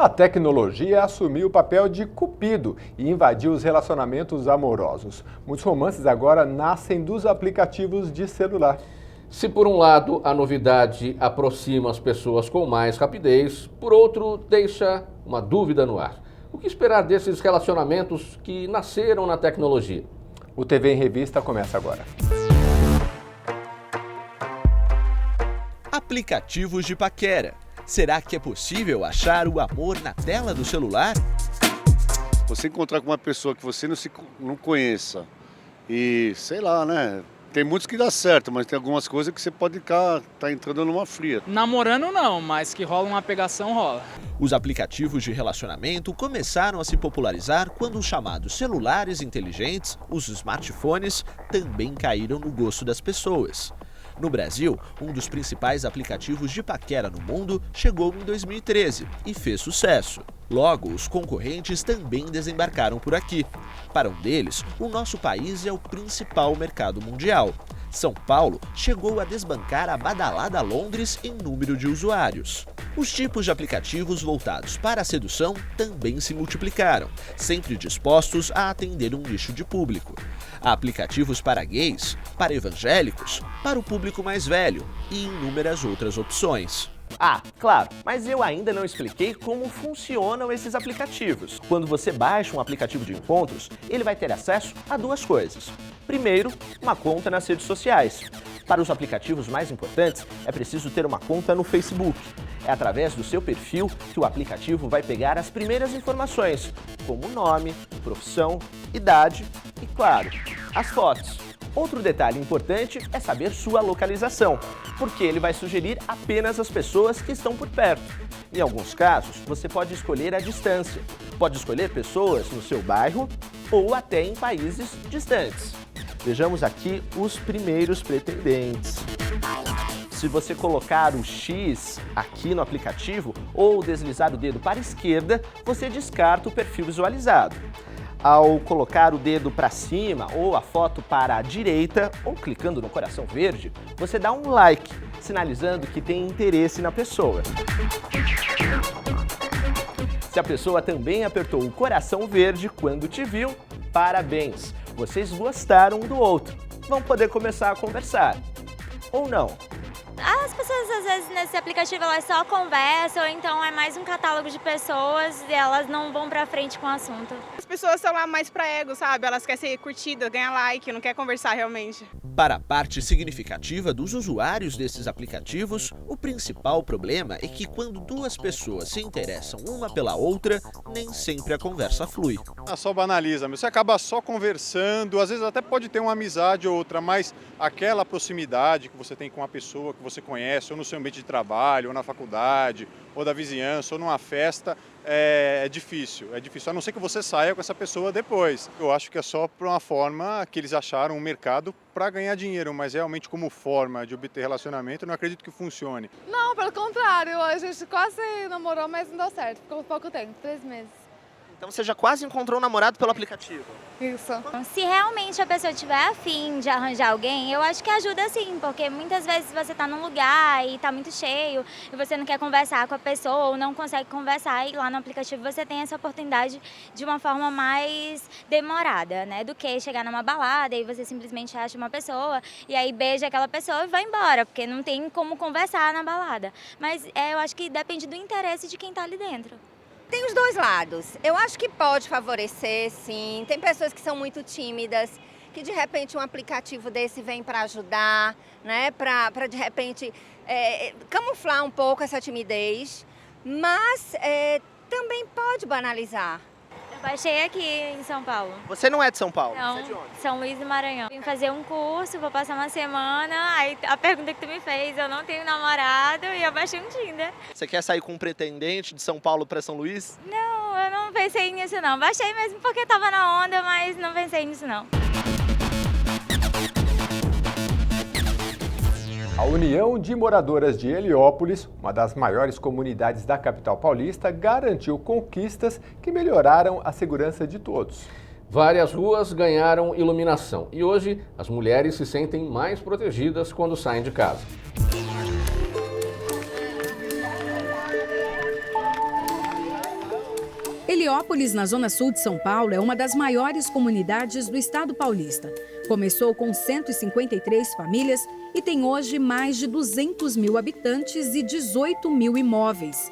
A tecnologia assumiu o papel de cupido e invadiu os relacionamentos amorosos. Muitos romances agora nascem dos aplicativos de celular. Se por um lado a novidade aproxima as pessoas com mais rapidez, por outro deixa uma dúvida no ar. O que esperar desses relacionamentos que nasceram na tecnologia? O TV em Revista começa agora. Aplicativos de paquera. Será que é possível achar o amor na tela do celular? Você encontrar com uma pessoa que você não conheça e, sei lá, né? Tem muitos que dá certo, mas tem algumas coisas que você pode estar entrando numa fria. Namorando não, mas que rola uma pegação, rola. Os aplicativos de relacionamento começaram a se popularizar quando os chamados celulares inteligentes, os smartphones, também caíram no gosto das pessoas. No Brasil, um dos principais aplicativos de paquera no mundo chegou em 2013 e fez sucesso. Logo, os concorrentes também desembarcaram por aqui. Para um deles, o nosso país é o principal mercado mundial. São Paulo chegou a desbancar a badalada Londres em número de usuários. Os tipos de aplicativos voltados para a sedução também se multiplicaram, sempre dispostos a atender um nicho de público. Há aplicativos para gays, para evangélicos, para o público mais velho e inúmeras outras opções. Ah, claro, mas eu ainda não expliquei como funcionam esses aplicativos. Quando você baixa um aplicativo de encontros, ele vai ter acesso a duas coisas. Primeiro, uma conta nas redes sociais. Para os aplicativos mais importantes, é preciso ter uma conta no Facebook. É através do seu perfil que o aplicativo vai pegar as primeiras informações, como nome, profissão, idade e, claro, as fotos. Outro detalhe importante é saber sua localização, porque ele vai sugerir apenas as pessoas que estão por perto. Em alguns casos, você pode escolher a distância. Pode escolher pessoas no seu bairro ou até em países distantes. Vejamos aqui os primeiros pretendentes. Se você colocar o X aqui no aplicativo ou deslizar o dedo para a esquerda, você descarta o perfil visualizado. Ao colocar o dedo para cima ou a foto para a direita, ou clicando no coração verde, você dá um like, sinalizando que tem interesse na pessoa. Se a pessoa também apertou o coração verde quando te viu, parabéns! Vocês gostaram um do outro. Vão poder começar a conversar. Ou não. As pessoas, às vezes, nesse aplicativo, elas só conversam, então é mais um catálogo de pessoas e elas não vão pra frente com o assunto. As pessoas estão lá mais pra ego, sabe? Elas querem ser curtidas, ganhar like, não querem conversar realmente. Para a parte significativa dos usuários desses aplicativos, o principal problema é que quando duas pessoas se interessam uma pela outra, nem sempre a conversa flui. Só banaliza, você acaba só conversando, às vezes até pode ter uma amizade ou outra, mas aquela proximidade que você tem com uma pessoa que você conhece, ou no seu ambiente de trabalho, ou na faculdade, ou da vizinhança, ou numa festa, é difícil, a não ser que você saia com essa pessoa depois. Eu acho que é só por uma forma que eles acharam um mercado para ganhar dinheiro, mas realmente como forma de obter relacionamento, eu não acredito que funcione. Não, pelo contrário, a gente quase namorou, mas não deu certo, ficou pouco tempo, 3 meses. Então você já quase encontrou um namorado pelo aplicativo? Isso. Se realmente a pessoa tiver afim de arranjar alguém, eu acho que ajuda sim, porque muitas vezes você tá num lugar e tá muito cheio e você não quer conversar com a pessoa ou não consegue conversar, e lá no aplicativo você tem essa oportunidade de uma forma mais demorada, né? Do que chegar numa balada e você simplesmente acha uma pessoa e aí beija aquela pessoa e vai embora, porque não tem como conversar na balada. Mas eu acho que depende do interesse de quem tá ali dentro. Tem os dois lados. Eu acho que pode favorecer, sim. Tem pessoas que são muito tímidas, que de repente um aplicativo desse vem para ajudar, né? Para de repente camuflar um pouco essa timidez, mas também pode banalizar. Eu baixei aqui em São Paulo. Você não é de São Paulo? Não, você é de onde? São Luís do Maranhão. Vim fazer um curso, vou passar uma semana, aí a pergunta que tu me fez, eu não tenho namorado e eu baixei um Tinder. Você quer sair com um pretendente de São Paulo para São Luís? Não, eu não pensei nisso não. Baixei mesmo porque tava na onda, mas não pensei nisso não. A União de Moradoras de Heliópolis, uma das maiores comunidades da capital paulista, garantiu conquistas que melhoraram a segurança de todos. Várias ruas ganharam iluminação e hoje as mulheres se sentem mais protegidas quando saem de casa. Heliópolis, na zona sul de São Paulo, é uma das maiores comunidades do estado paulista. Começou com 153 famílias e tem hoje mais de 200 mil habitantes e 18 mil imóveis.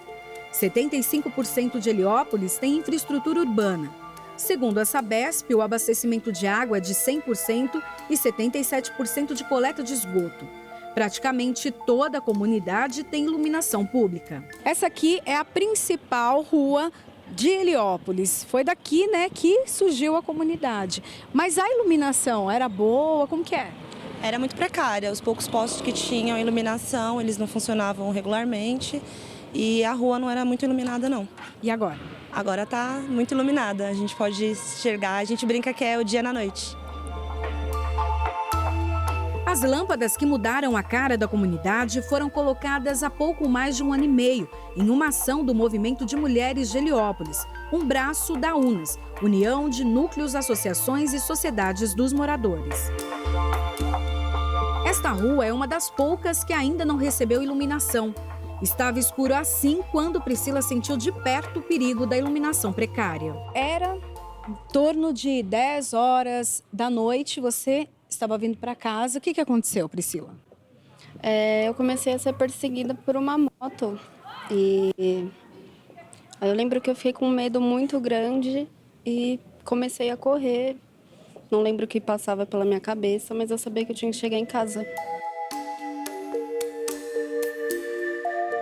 75% de Heliópolis tem infraestrutura urbana. Segundo a Sabesp, o abastecimento de água é de 100% e 77% de coleta de esgoto. Praticamente toda a comunidade tem iluminação pública. Essa aqui é a principal rua de Heliópolis. Foi daqui, né, que surgiu a comunidade. Mas a iluminação era boa? Como que é? Era muito precária. Os poucos postos que tinham iluminação, eles não funcionavam regularmente. E a rua não era muito iluminada, não. E agora? Agora está muito iluminada. A gente pode enxergar, a gente brinca que é o dia na noite. As lâmpadas que mudaram a cara da comunidade foram colocadas há pouco mais de 1 ano e meio, em uma ação do Movimento de Mulheres de Heliópolis, um braço da UNAS, União de Núcleos, Associações e Sociedades dos Moradores. Esta rua é uma das poucas que ainda não recebeu iluminação. Estava escuro assim quando Priscila sentiu de perto o perigo da iluminação precária. Era em torno de 10 horas da noite, você estava vindo para casa. O que aconteceu, Priscila? Eu comecei a ser perseguida por uma moto. E eu lembro que eu fiquei com um medo muito grande e comecei a correr. Não lembro o que passava pela minha cabeça, mas eu sabia que eu tinha que chegar em casa.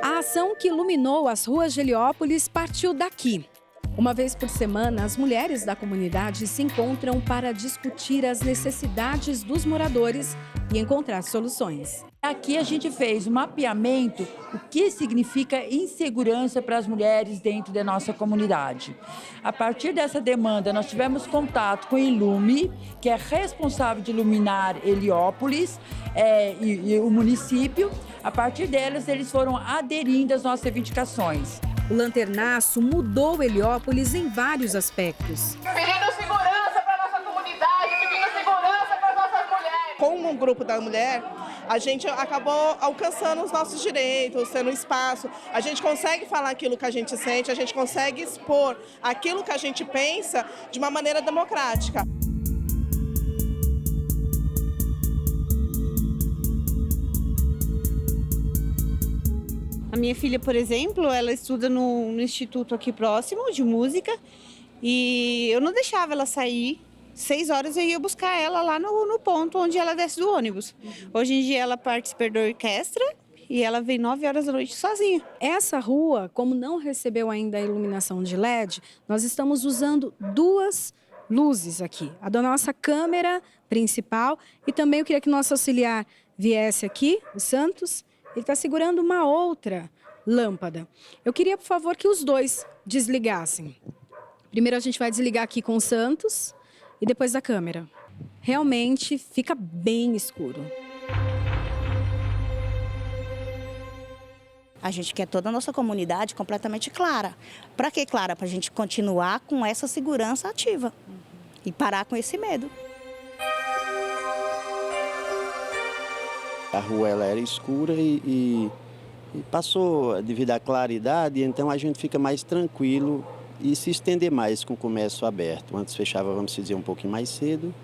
A ação que iluminou as ruas de Heliópolis partiu daqui. Uma vez por semana, as mulheres da comunidade se encontram para discutir as necessidades dos moradores e encontrar soluções. Aqui a gente fez um mapeamento do que significa insegurança para as mulheres dentro da nossa comunidade. A partir dessa demanda, nós tivemos contato com a Ilume, que é responsável de iluminar Heliópolis e o município. A partir delas, eles foram aderindo às nossas reivindicações. O lanternaço mudou Heliópolis em vários aspectos. Pedindo segurança para a nossa comunidade, pedindo segurança para as nossas mulheres. Como um grupo da mulher, a gente acabou alcançando os nossos direitos, tendo espaço. A gente consegue falar aquilo que a gente sente, a gente consegue expor aquilo que a gente pensa de uma maneira democrática. A minha filha, por exemplo, ela estuda no instituto aqui próximo de música e eu não deixava ela sair. 6 horas eu ia buscar ela lá no ponto onde ela desce do ônibus. Hoje em dia ela participa da orquestra e ela vem 9 horas da noite sozinha. Essa rua, como não recebeu ainda a iluminação de LED, nós estamos usando 2 luzes aqui. A da nossa câmera principal e também eu queria que nosso auxiliar viesse aqui, o Santos. Ele está segurando uma outra lâmpada. Eu queria, por favor, que os 2 desligassem. Primeiro a gente vai desligar aqui com o Santos e depois da câmera. Realmente fica bem escuro. A gente quer toda a nossa comunidade completamente clara. Para que clara? Para a gente continuar com essa segurança ativa e parar com esse medo. A rua ela era escura e passou devido à claridade, então a gente fica mais tranquilo e se estender mais com o comércio aberto. Antes fechava, vamos dizer, um pouquinho mais cedo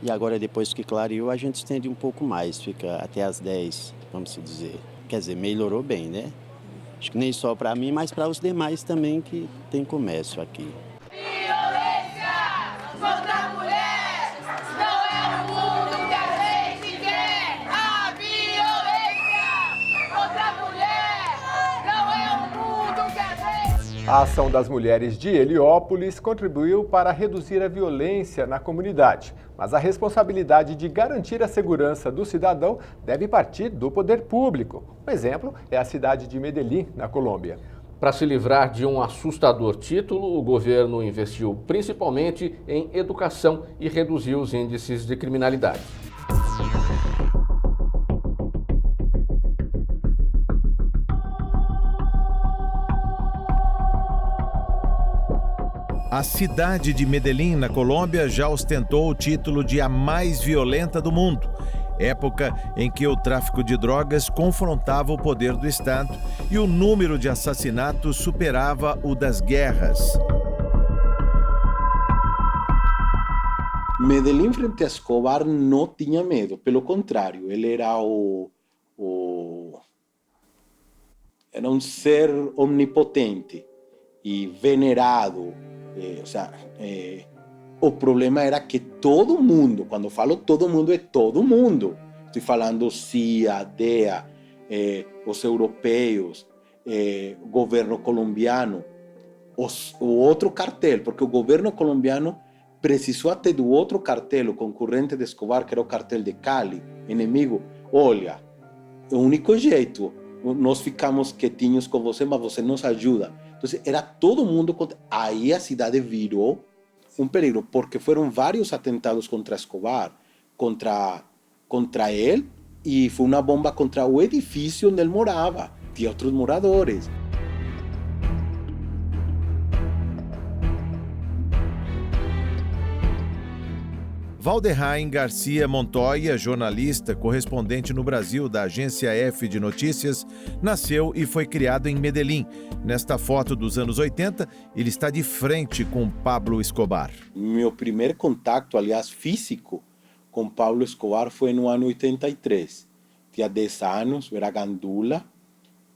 e agora depois que clareou a gente estende um pouco mais, fica até às 10, vamos dizer. Quer dizer, melhorou bem, né? Acho que nem só para mim, mas para os demais também que tem comércio aqui. A ação das mulheres de Heliópolis contribuiu para reduzir a violência na comunidade, mas a responsabilidade de garantir a segurança do cidadão deve partir do poder público. Um exemplo é a cidade de Medellín, na Colômbia. Para se livrar de um assustador título, o governo investiu principalmente em educação e reduziu os índices de criminalidade. A cidade de Medellín, na Colômbia, já ostentou o título de a mais violenta do mundo, época em que o tráfico de drogas confrontava o poder do Estado e o número de assassinatos superava o das guerras. Medellín frente a Escobar não tinha medo, pelo contrário, ele era era um ser omnipotente e venerado. O problema era que todo mundo, quando falo todo mundo, é todo mundo. Estou falando CIA, DEA, os europeus, o governo colombiano, o outro cartel, porque o governo colombiano precisou até do outro cartel, o concorrente de Escobar, que era o cartel de Cali, inimigo. Olha, o único jeito, nós ficamos quietinhos com você, mas você nos ajuda. Então, era todo mundo contra... Aí a cidade virou um perigo, porque foram vários atentados contra Escobar, contra ele, e foi uma bomba contra o edifício onde ele morava. Tinha outros moradores. Valderrain Garcia Montoya, jornalista, correspondente no Brasil da agência F de Notícias, nasceu e foi criado em Medellín. Nesta foto dos anos 80, ele está de frente com Pablo Escobar. Meu primeiro contato, aliás, físico, com Pablo Escobar foi no ano 83. Tinha 10 anos, era gandula,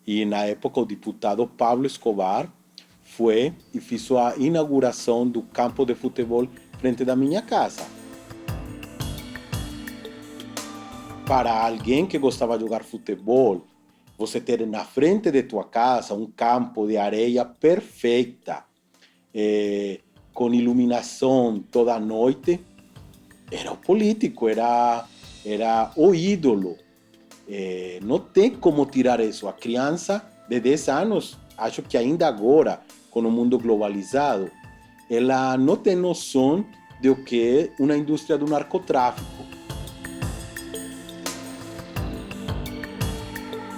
e na época o deputado Pablo Escobar foi e fez a inauguração do campo de futebol frente da minha casa. Para alguém que gostava de jogar futebol, você ter na frente de tua casa um campo de areia perfeita, com iluminação toda noite, era o político, era o ídolo. Não tem como tirar isso. A criança de 10 anos, acho que ainda agora, com o mundo globalizado, ela não tem noção do que é uma indústria do narcotráfico.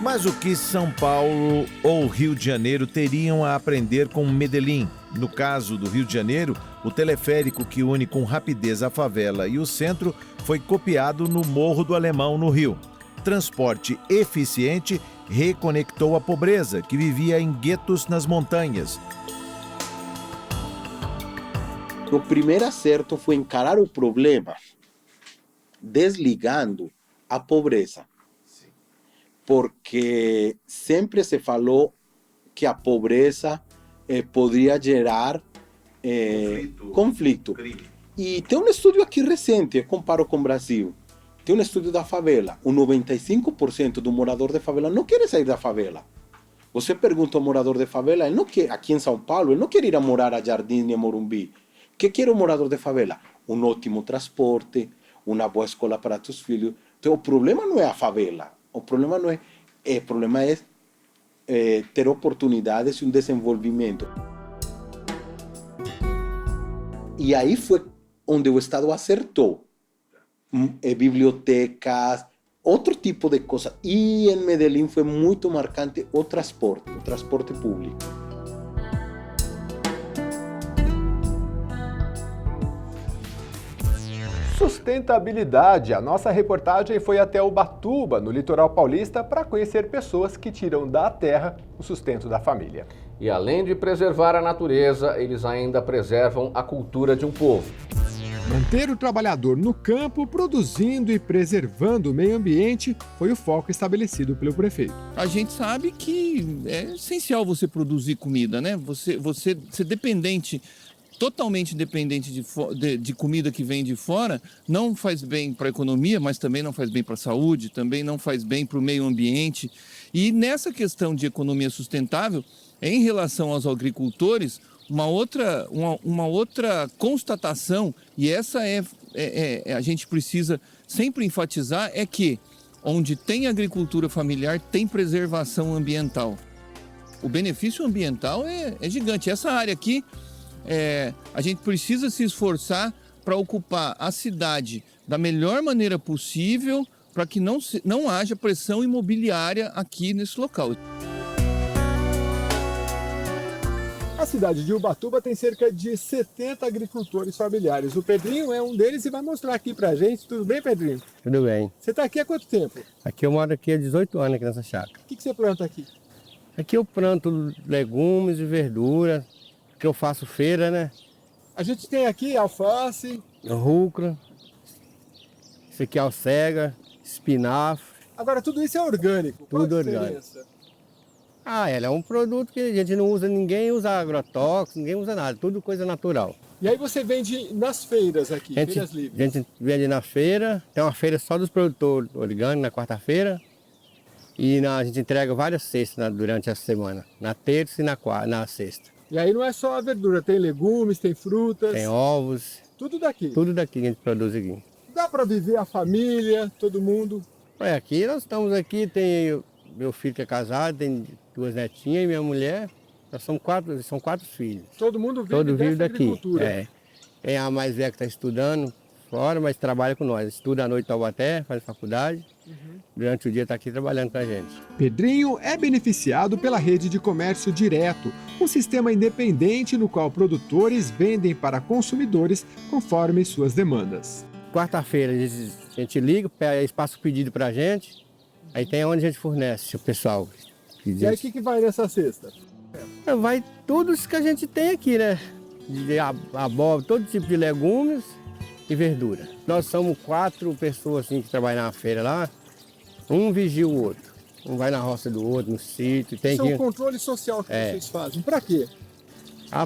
Mas o que São Paulo ou Rio de Janeiro teriam a aprender com Medellín? No caso do Rio de Janeiro, o teleférico que une com rapidez a favela e o centro foi copiado no Morro do Alemão, no Rio. Transporte eficiente reconectou a pobreza, que vivia em guetos nas montanhas. O primeiro acerto foi encarar o problema desligando a pobreza. Porque sempre se falou que a pobreza poderia gerar conflito. E tem um estudo aqui recente, eu comparo com o Brasil. Tem um estudo da favela. O 95% do morador de favela não quer sair da favela. Você pergunta ao morador de favela, ele não quer, aqui em São Paulo, ele não quer ir a morar a Jardim e a Morumbi. O que quer o morador de favela? Um ótimo transporte, uma boa escola para seus filhos. Então o problema não é a favela. O problema não é, o problema é ter oportunidades e um desenvolvimento. E aí foi onde o Estado acertou. Bibliotecas, outro tipo de coisa. E em Medellín foi muito marcante o transporte público. Sustentabilidade. A nossa reportagem foi até Ubatuba, no litoral paulista, para conhecer pessoas que tiram da terra o sustento da família. E além de preservar a natureza, eles ainda preservam a cultura de um povo. Manter o trabalhador no campo, produzindo e preservando o meio ambiente, foi o foco estabelecido pelo prefeito. A gente sabe que é essencial você produzir comida, né? Você ser dependente, totalmente dependente de comida que vem de fora, não faz bem para a economia, mas também não faz bem para a saúde, também não faz bem para o meio ambiente. E nessa questão de economia sustentável, em relação aos agricultores, uma outra constatação, e essa a gente precisa sempre enfatizar, é que onde tem agricultura familiar, tem preservação ambiental. O benefício ambiental é gigante. Essa área aqui, a gente precisa se esforçar para ocupar a cidade da melhor maneira possível, para que não haja pressão imobiliária aqui nesse local. A cidade de Ubatuba tem cerca de 70 agricultores familiares. O Pedrinho é um deles e vai mostrar aqui pra gente. Tudo bem, Pedrinho? Tudo bem. Você tá aqui há quanto tempo? Aqui eu moro aqui há 18 anos aqui nessa chácara. O que você planta aqui? Aqui eu planto legumes e verduras, que eu faço feira, né? A gente tem aqui alface, rúcula, isso aqui é alcega, espinafre. Agora, tudo isso é orgânico. Qual Tudo a orgânico. diferença? Ela é um produto que a gente não usa, ninguém usa agrotóxico, ninguém usa nada, tudo coisa natural. E aí você vende nas feiras aqui, feiras livres? A gente vende na feira, tem uma feira só dos produtores orgânicos na quarta-feira. E a gente entrega várias cestas durante a semana, na terça e na sexta. E aí não é só a verdura, tem legumes, tem frutas. Tem ovos. Tudo daqui? Tudo daqui que a gente produz aqui. Dá para viver a família, todo mundo? Aqui nós estamos aqui, tem meu filho que é casado, tem 2 netinhas e minha mulher. Nós somos 4 filhos. Todo mundo vive Todo vive dessa daqui. agricultura? Tem a mais velha que está estudando fora, mas trabalha com nós. Estuda à noite em Taubaté, faz faculdade. Durante o dia está aqui trabalhando com a gente. Pedrinho é beneficiado pela rede de comércio direto, um sistema independente no qual produtores vendem para consumidores conforme suas demandas. Quarta-feira a gente liga, eles passam o pedido para a gente, aí tem onde a gente fornece o pessoal. E aí o que vai nessa cesta? Vai tudo isso que a gente tem aqui, né? De abóbora, todo tipo de legumes e verdura. Nós somos 4 pessoas assim, que trabalham na feira lá, um vigia o outro. Um vai na roça do outro, no sítio. Isso é um controle social que vocês fazem. Para quê?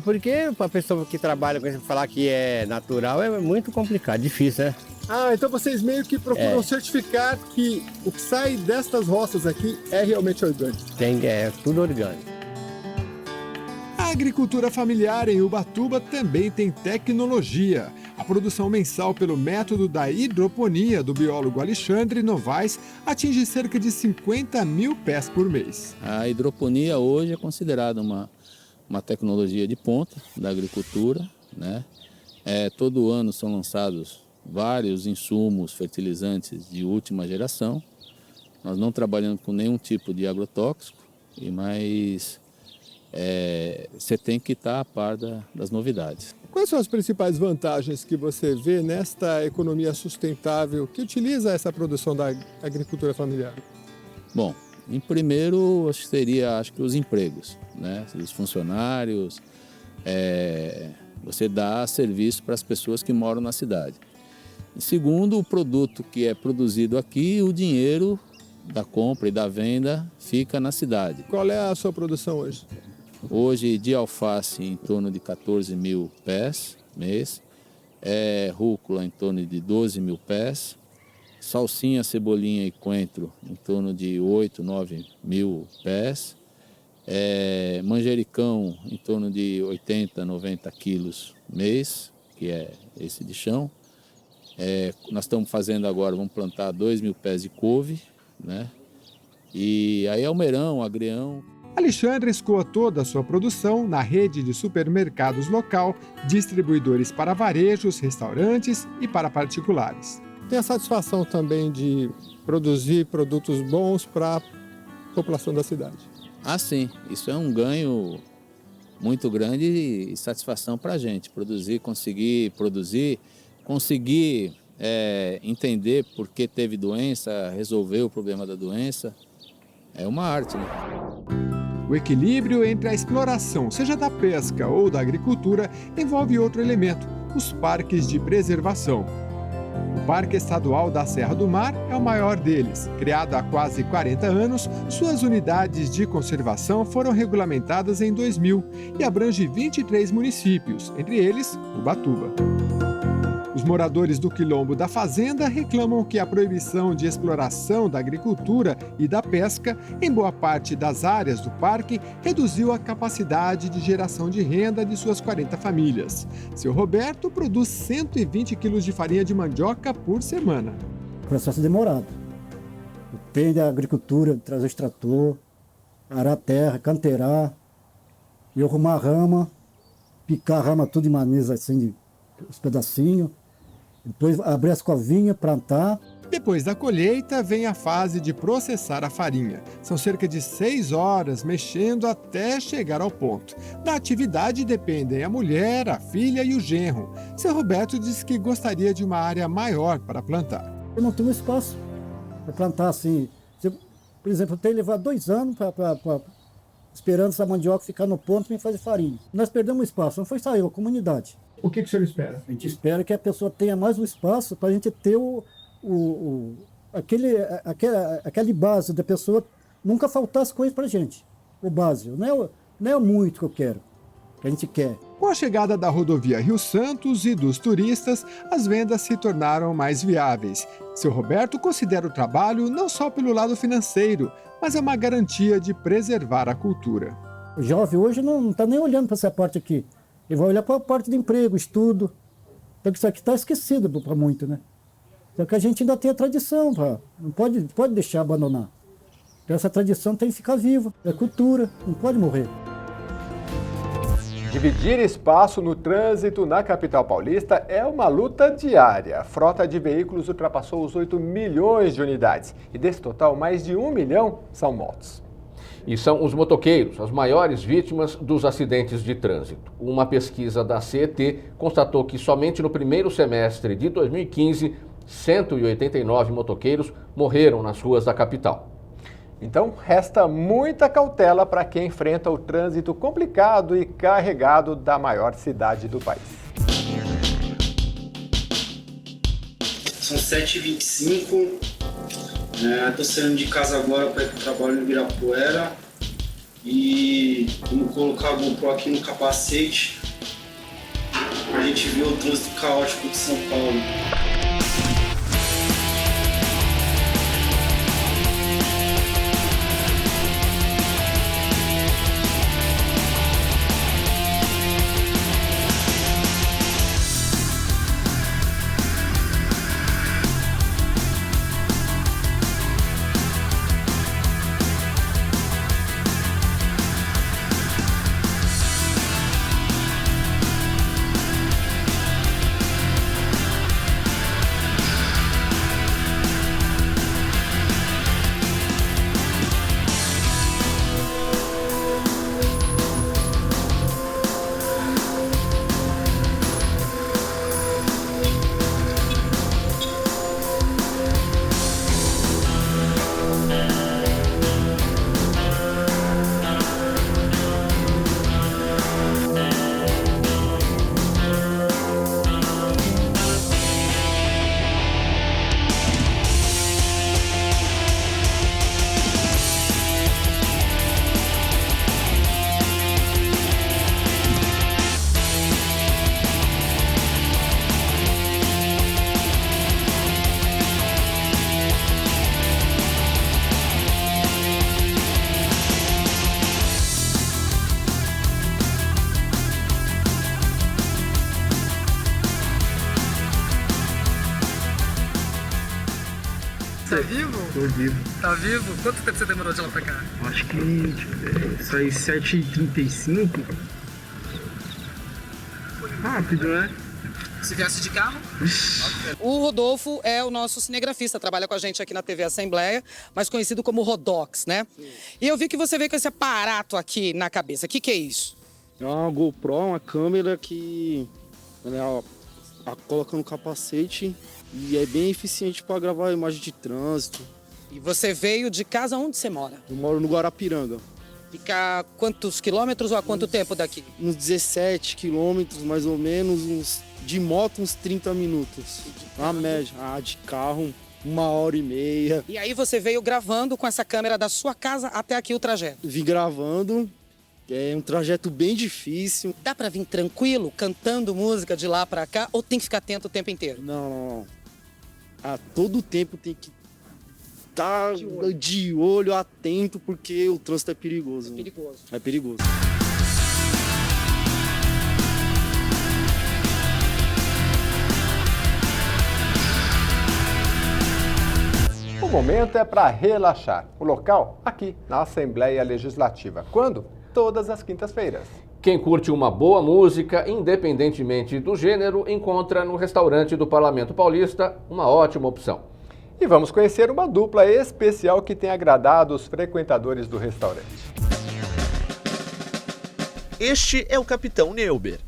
Porque a pessoa que trabalha com isso falar que é natural é muito complicado, difícil, né? Então vocês meio que procuram certificar que o que sai destas roças aqui é realmente orgânico. É tudo orgânico. A agricultura familiar em Ubatuba também tem tecnologia. A produção mensal pelo método da hidroponia do biólogo Alexandre Novaes atinge cerca de 50 mil pés por mês. A hidroponia hoje é considerada uma tecnologia de ponta da agricultura, né? Todo ano são lançados vários insumos fertilizantes de última geração. Nós não trabalhamos com nenhum tipo de agrotóxico, mas você tem que estar a par das novidades. Quais são as principais vantagens que você vê nesta economia sustentável que utiliza essa produção da agricultura familiar? Bom, em primeiro seria os empregos, né? Os funcionários, você dá serviço para as pessoas que moram na cidade. Em segundo, o produto que é produzido aqui, o dinheiro da compra e da venda fica na cidade. Qual é a sua produção hoje? Hoje, de alface, em torno de 14 mil pés mês, rúcula em torno de 12 mil pés, salsinha, cebolinha e coentro em torno de 8, 9 mil pés, manjericão em torno de 80, 90 quilos mês, que é esse de chão. Nós estamos fazendo agora, vamos plantar 2 mil pés de couve, né? E aí almeirão, agrião. Alexandre escoa toda a sua produção na rede de supermercados local, distribuidores para varejos, restaurantes e para particulares. Tem a satisfação também de produzir produtos bons para a população da cidade. Sim, isso é um ganho muito grande e satisfação para a gente, conseguir entender por que teve doença, resolver o problema da doença, é uma arte, né? O equilíbrio entre a exploração, seja da pesca ou da agricultura, envolve outro elemento, os parques de preservação. O Parque Estadual da Serra do Mar é o maior deles. Criado há quase 40 anos, suas unidades de conservação foram regulamentadas em 2000 e abrange 23 municípios, entre eles Ubatuba. Os moradores do Quilombo da Fazenda reclamam que a proibição de exploração da agricultura e da pesca em boa parte das áreas do parque reduziu a capacidade de geração de renda de suas 40 famílias. Seu Roberto produz 120 quilos de farinha de mandioca por semana. Processo demorado. Depende da agricultura, trazer o extrator, arar a terra, canteirar, e arrumar a rama, picar a rama tudo em manisa assim, os pedacinhos. Depois abrir as covinhas, plantar. Depois da colheita, vem a fase de processar a farinha. São cerca de 6 horas mexendo até chegar ao ponto. Da atividade dependem a mulher, a filha e o genro. Seu Roberto diz que gostaria de uma área maior para plantar. Eu não tenho espaço para plantar assim. Por exemplo, eu tenho que levar 2 anos esperando essa mandioca ficar no ponto para fazer farinha. Nós perdemos espaço, não foi só eu, a comunidade. O que o senhor espera? A gente espera que a pessoa tenha mais um espaço para a gente ter aquele base da pessoa nunca faltar as coisas para a gente. O básico. Não é muito que eu quero, que a gente quer. Com a chegada da rodovia Rio Santos e dos turistas, as vendas se tornaram mais viáveis. Seu Roberto considera o trabalho não só pelo lado financeiro, mas é uma garantia de preservar a cultura. O jovem hoje não está nem olhando para essa parte aqui. Ele vai olhar para a parte do emprego, estudo. Então isso aqui está esquecido para muito, né? Só que a gente ainda tem a tradição, não pode deixar abandonar. Então essa tradição tem que ficar viva, é cultura, não pode morrer. Dividir espaço no trânsito na capital paulista é uma luta diária. A frota de veículos ultrapassou os 8 milhões de unidades e desse total, mais de 1 milhão são motos. E são os motoqueiros as maiores vítimas dos acidentes de trânsito. Uma pesquisa da CET constatou que somente no primeiro semestre de 2015, 189 motoqueiros morreram nas ruas da capital. Então, resta muita cautela para quem enfrenta o trânsito complicado e carregado da maior cidade do país. São 7h25, estou saindo de casa agora para ir para o trabalho no Ibirapuera e vamos colocar a GoPro aqui no capacete para a gente ver o trânsito caótico de São Paulo. Tá vivo? Tô vivo. Tá vivo? Quanto tempo você demorou de lá pra cá? Acho que saí 7h35. Rápido, né? Você viesse de carro? O Rodolfo é o nosso cinegrafista, trabalha com a gente aqui na TV Assembleia, mais conhecido como Rodox, né? E eu vi que você veio com esse aparato aqui na cabeça. O que é isso? É uma GoPro, uma câmera que coloca no capacete e é bem eficiente para gravar imagem de trânsito. E você veio de casa onde você mora? Eu moro no Guarapiranga. Fica quantos quilômetros ou há quanto tempo daqui? Uns 17 quilômetros, mais ou menos, de moto uns 30 minutos. Na média. De carro, 1h30. E aí você veio gravando com essa câmera da sua casa até aqui o trajeto? Vim gravando, é um trajeto bem difícil. Dá pra vir tranquilo, cantando música de lá pra cá, ou tem que ficar atento o tempo inteiro? Não. A todo tempo tem que estar de olho, atento, porque o trânsito é perigoso. É perigoso. O momento é para relaxar. O local, aqui, na Assembleia Legislativa. Quando? Todas as quintas-feiras. Quem curte uma boa música, independentemente do gênero, encontra no restaurante do Parlamento Paulista uma ótima opção. E vamos conhecer uma dupla especial que tem agradado os frequentadores do restaurante. Este é o Capitão Neuber.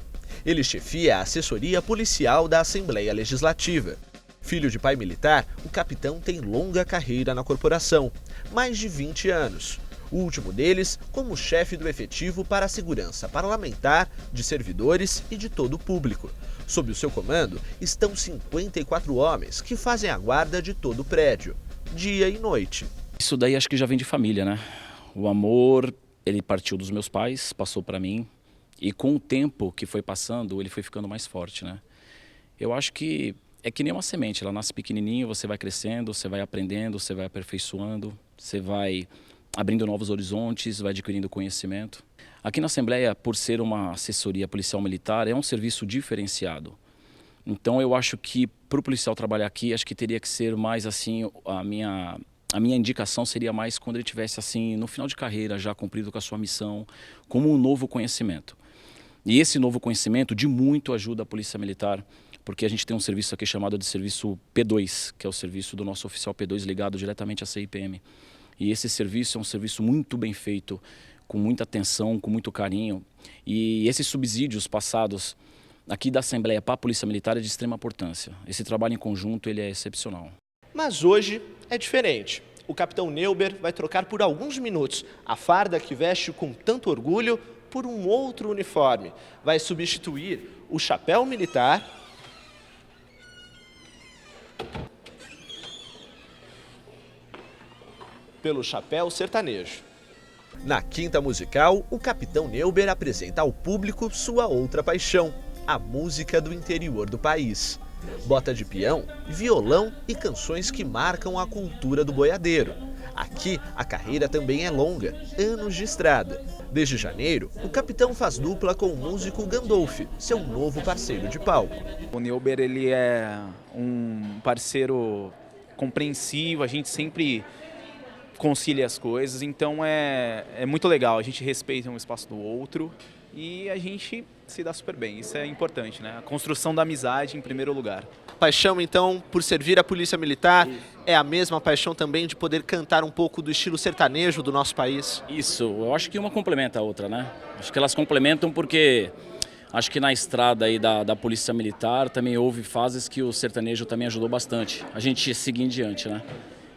Ele chefia a assessoria policial da Assembleia Legislativa. Filho de pai militar, o capitão tem longa carreira na corporação, mais de 20 anos. O último deles como chefe do efetivo para a segurança parlamentar, de servidores e de todo o público. Sob o seu comando estão 54 homens que fazem a guarda de todo o prédio, dia e noite. Isso daí acho que já vem de família, né? O amor, ele partiu dos meus pais, passou para mim, e com o tempo que foi passando, ele foi ficando mais forte, né? Eu acho que é que nem uma semente, ela nasce pequenininho, você vai crescendo, você vai aprendendo, você vai aperfeiçoando, você vai abrindo novos horizontes, vai adquirindo conhecimento. Aqui na Assembleia, por ser uma assessoria policial militar, é um serviço diferenciado. Então eu acho que para o policial trabalhar aqui, acho que teria que ser mais assim, a minha indicação seria mais quando ele estivesse assim, no final de carreira, já cumprido com a sua missão, como um novo conhecimento. E esse novo conhecimento de muito ajuda a Polícia Militar, porque a gente tem um serviço aqui chamado de serviço P2, que é o serviço do nosso oficial P2 ligado diretamente à CIPM. E esse serviço é um serviço muito bem feito, com muita atenção, com muito carinho. E esses subsídios passados aqui da Assembleia para a Polícia Militar é de extrema importância. Esse trabalho em conjunto ele é excepcional. Mas hoje é diferente. O capitão Neuber vai trocar por alguns minutos a farda que veste com tanto orgulho por um outro uniforme. Vai substituir o chapéu militar pelo chapéu sertanejo. Na Quinta Musical, o capitão Neuber apresenta ao público sua outra paixão, a música do interior do país. Bota de peão, violão e canções que marcam a cultura do boiadeiro. Aqui, a carreira também é longa, anos de estrada. Desde janeiro, o capitão faz dupla com o músico Gandolf, seu novo parceiro de palco. O Neuber, ele é um parceiro compreensivo, a gente sempre concilia as coisas, então é muito legal, a gente respeita um espaço do outro e a gente se dá super bem, isso é importante, né? A construção da amizade em primeiro lugar. Paixão, então, por servir a Polícia Militar, é a mesma paixão também de poder cantar um pouco do estilo sertanejo do nosso país? Isso, eu acho que uma complementa a outra, né? Acho que elas complementam porque acho que na estrada aí da Polícia Militar também houve fases que o sertanejo também ajudou bastante a gente seguir em diante, né?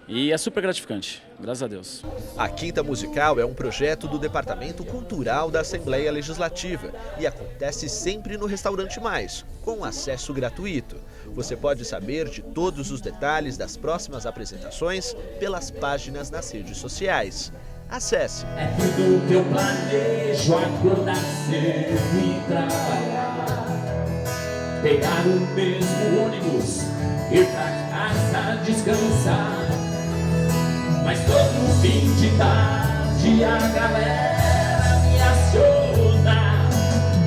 E é super gratificante, graças a Deus. A Quinta Musical é um projeto do Departamento Cultural da Assembleia Legislativa e acontece sempre no Restaurante Mais, com acesso gratuito. Você pode saber de todos os detalhes das próximas apresentações pelas páginas nas redes sociais. Acesse. É tudo que eu planejo, acordar cedo e trabalhar, pegar o mesmo ônibus, ir pra casa descansar. Mas todo fim de tarde a galera me aciona.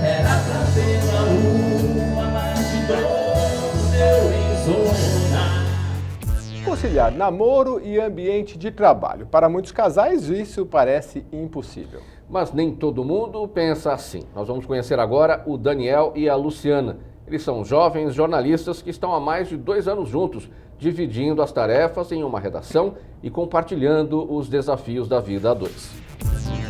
Era pra ver na rua mais de todos eu em zona. Conciliar namoro e ambiente de trabalho. Para muitos casais, isso parece impossível. Mas nem todo mundo pensa assim. Nós vamos conhecer agora o Daniel e a Luciana. Eles são jovens jornalistas que estão há mais de 2 anos juntos, dividindo as tarefas em uma redação e compartilhando os desafios da vida a dois.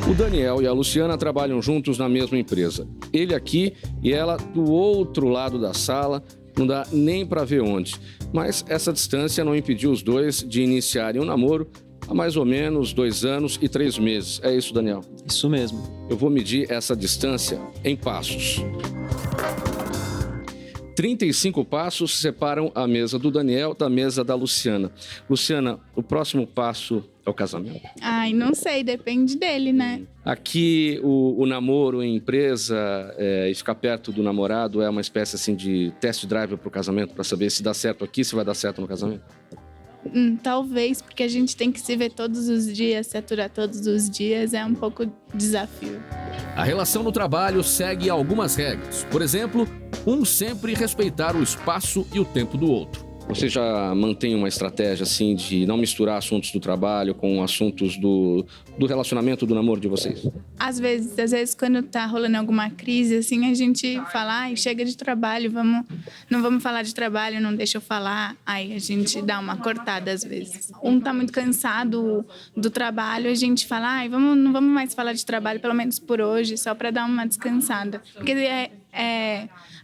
O Daniel e a Luciana trabalham juntos na mesma empresa. Ele aqui e ela do outro lado da sala, não dá nem para ver onde. Mas essa distância não impediu os dois de iniciarem um namoro há mais ou menos 2 anos e 3 meses. É isso, Daniel? Isso mesmo. Eu vou medir essa distância em passos. 35 passos separam a mesa do Daniel da mesa da Luciana. Luciana, o próximo passo é o casamento? Ai, não sei, depende dele, né? Aqui, o namoro em empresa e ficar perto do namorado é uma espécie assim de test drive para o casamento, para saber se dá certo aqui, se vai dar certo no casamento? Talvez, porque a gente tem que se ver todos os dias, se aturar todos os dias, é um pouco desafio. A relação no trabalho segue algumas regras. Por exemplo, um sempre respeitar o espaço e o tempo do outro. Você já mantém uma estratégia assim de não misturar assuntos do trabalho com assuntos do relacionamento, do namoro de vocês? Às vezes quando tá rolando alguma crise, assim, a gente fala, ai, chega de trabalho, não vamos falar de trabalho, não deixa eu falar. Aí a gente dá uma cortada às vezes. Um tá muito cansado do trabalho, a gente fala, ai, não vamos mais falar de trabalho, pelo menos por hoje, só para dar uma descansada. Porque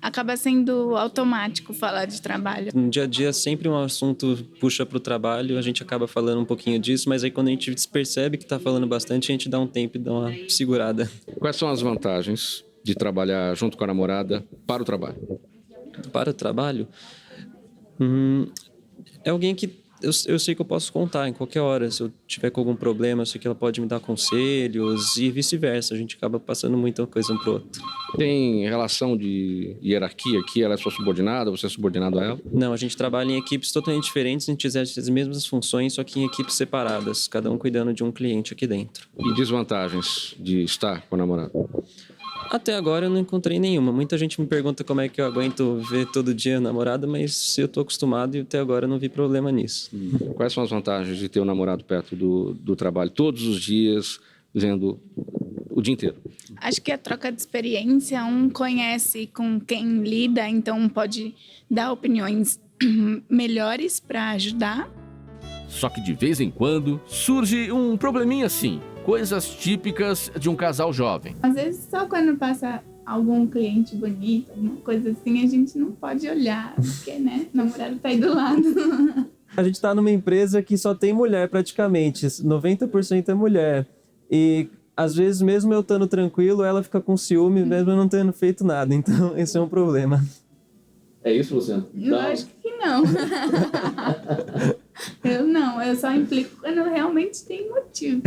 acaba sendo automático falar de trabalho. No dia a dia, sempre um assunto puxa para o trabalho, a gente acaba falando um pouquinho disso, mas aí quando a gente percebe que está falando bastante, a gente dá um tempo e dá uma segurada. Quais são as vantagens de trabalhar junto com a namorada para o trabalho? Para o trabalho? É alguém que eu sei que eu posso contar em qualquer hora. Se eu tiver com algum problema, eu sei que ela pode me dar conselhos e vice-versa. A gente acaba passando muita coisa um pro outro. Tem relação de hierarquia aqui? Ela é sua subordinada, você é subordinado a ela? Não, a gente trabalha em equipes totalmente diferentes, a gente exerce as mesmas funções, só que em equipes separadas, cada um cuidando de um cliente aqui dentro. E desvantagens de estar com a namorada? Até agora eu não encontrei nenhuma. Muita gente me pergunta como é que eu aguento ver todo dia a namorada, mas eu tô acostumado e até agora eu não vi problema nisso. Quais são as vantagens de ter um namorado perto do trabalho todos os dias, vendo o dia inteiro? Acho que a troca de experiência, um conhece com quem lida, então pode dar opiniões melhores para ajudar. Só que de vez em quando surge um probleminha assim. Coisas típicas de um casal jovem. Às vezes só quando passa algum cliente bonito, alguma coisa assim, a gente não pode olhar, porque, né, o namorado tá aí do lado. A gente tá numa empresa que só tem mulher praticamente, 90% é mulher. E às vezes mesmo eu estando tranquilo, ela fica com ciúme, mesmo eu não tendo feito nada, então esse é um problema. É isso, Luciano? Eu acho que não. Eu só implico quando realmente tem motivo.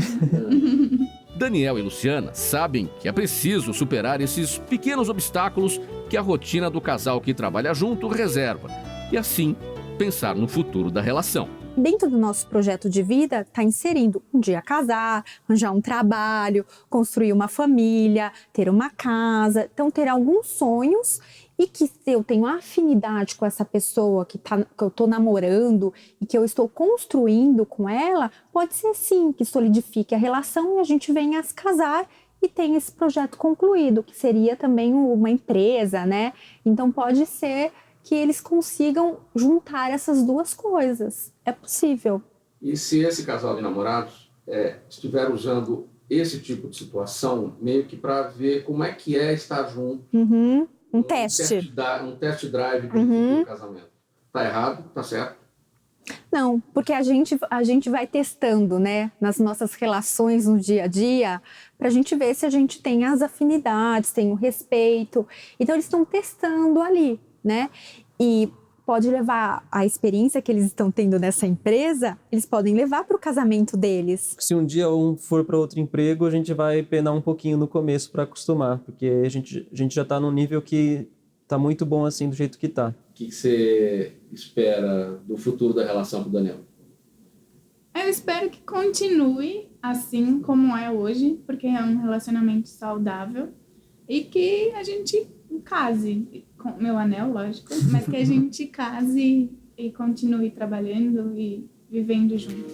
Daniel e Luciana sabem que é preciso superar esses pequenos obstáculos que a rotina do casal que trabalha junto reserva e assim pensar no futuro da relação. Dentro do nosso projeto de vida, está inserindo um dia casar, arranjar um trabalho, construir uma família, ter uma casa. Então, ter alguns sonhos e que se eu tenho afinidade com essa pessoa que eu estou namorando e que eu estou construindo com ela, pode ser sim que solidifique a relação e a gente venha a se casar e tenha esse projeto concluído, que seria também uma empresa, né? Então, pode ser que eles consigam juntar essas duas coisas. É possível. E se esse casal de namorados estiver usando esse tipo de situação meio que para ver como é que é estar junto? Um teste. Um test drive do casamento. Tá errado? Tá certo? Não, porque a gente vai testando, né, nas nossas relações no dia a dia, para a gente ver se a gente tem as afinidades, tem o respeito. Então, eles estão testando ali, né? E pode levar a experiência que eles estão tendo nessa empresa, eles podem levar para o casamento deles. Se um dia um for para outro emprego, a gente vai penar um pouquinho no começo para acostumar, porque a gente já está num nível que está muito bom assim do jeito que está. O que você espera do futuro da relação com o Daniel? Eu espero que continue assim como é hoje, porque é um relacionamento saudável e que a gente case, com meu anel, lógico, mas que a gente case e continue trabalhando e vivendo juntos.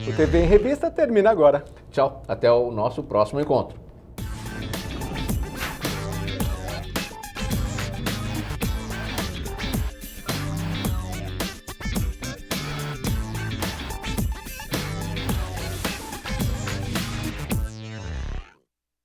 O TV em Revista termina agora. Tchau, até o nosso próximo encontro.